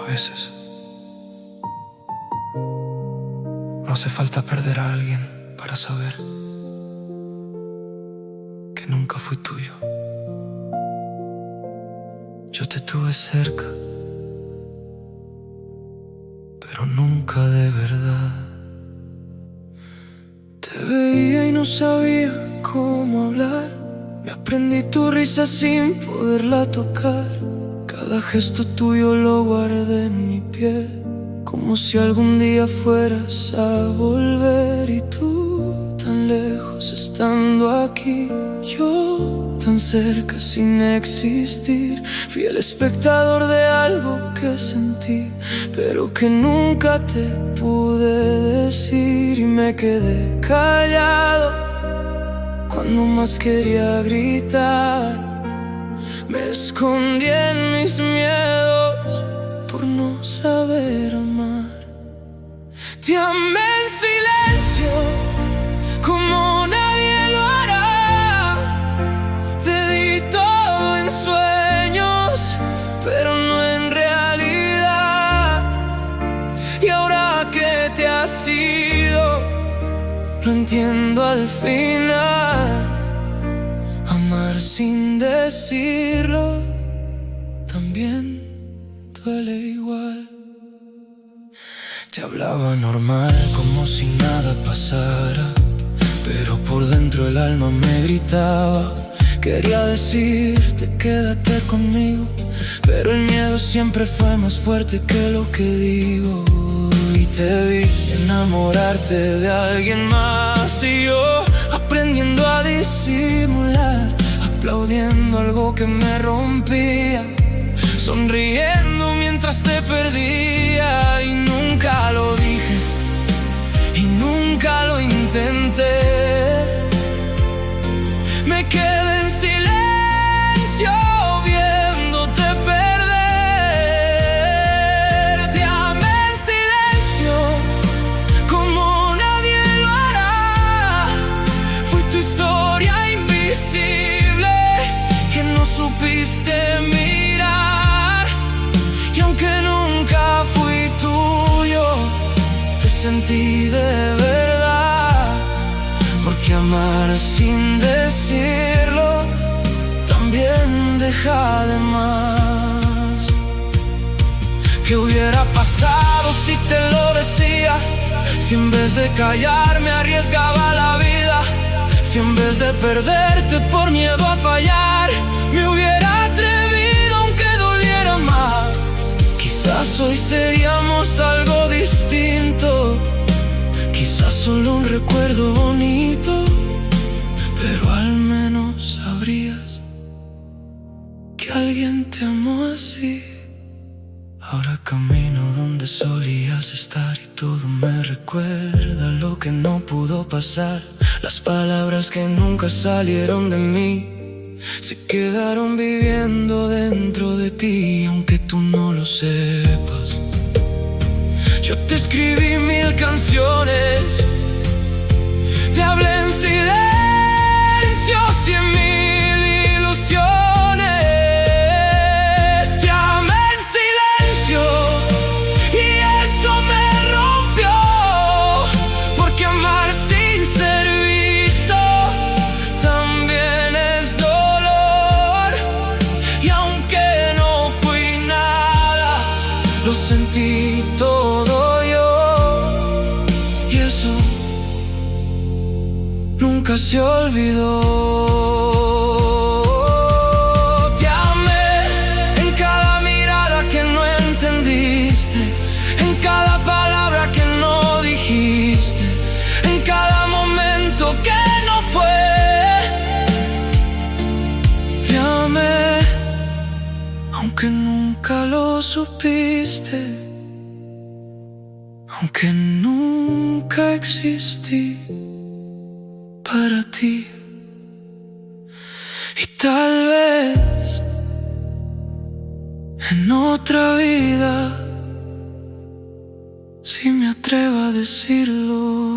A veces no hace falta perder a alguien para saber que nunca fui tuyo. Yo te tuve cerca, pero nunca de verdad. Te veía y no sabía cómo hablar. Me aprendí tu risa sin poderla tocar. Cada gesto tuyo lo guardé en mi piel, como si algún día fueras a volver. Y tú tan lejos estando aquí, yo tan cerca sin existir. Fui el espectador de algo que sentí, pero que nunca te pude decir. Y me quedé callado cuando más quería gritar. Me escondí en mis miedos por no saber amar. Te amé en silencio como nadie lo hará. Te di todo en sueños, pero no en realidad. Y ahora que te has ido, lo entiendo al final. Amar sin decirlo también duele igual. Te hablaba normal como si nada pasara, pero por dentro el alma me gritaba. Quería decirte quédate conmigo, pero el miedo siempre fue más fuerte que lo que digo. Y te vi enamorarte de alguien más, y yo aprendiendo a disimular, aplaudiendo algo que me rompía, sonriendo mientras te perdía. Y nunca lo dije y nunca lo intenté. Me quedé en silencio viéndote perder. Te amé en silencio como nadie lo hará. Fui tu historia invisible que no supiste mirar. Y aunque nunca fui tuyo, te sentí de verdad. Porque amar sin decirlo también deja de más. ¿Qué hubiera pasado si te lo decía? Si en vez de callarme arriesgaba la vida, si en vez de perderte por miedo a fallar me hubiera atrevido aunque doliera más. Quizás hoy seríamos algo distinto, quizás solo un recuerdo bonito, pero al menos sabrías que alguien te amó así. Ahora camino donde solías estar y todo me recuerda lo que no pudo pasar. Las palabras que nunca salieron de mí se quedaron viviendo dentro de ti, aunque tú no lo sepas. Yo te escribí 1000 canciones, te hablé en silencio 100.000 ilusiones. Te amé en silencio y eso me rompió, porque amar sin ser visto también es dolor. Y aunque no fui nada, lo sentí todo yo, y eso nunca se olvidó. Te amé en cada mirada que no entendiste, en cada palabra que no dijiste, en cada momento que no fue. Te amé aunque nunca lo supiste, aunque nunca existí para ti. Y tal vez en otra vida, si me atrevo a decirlo.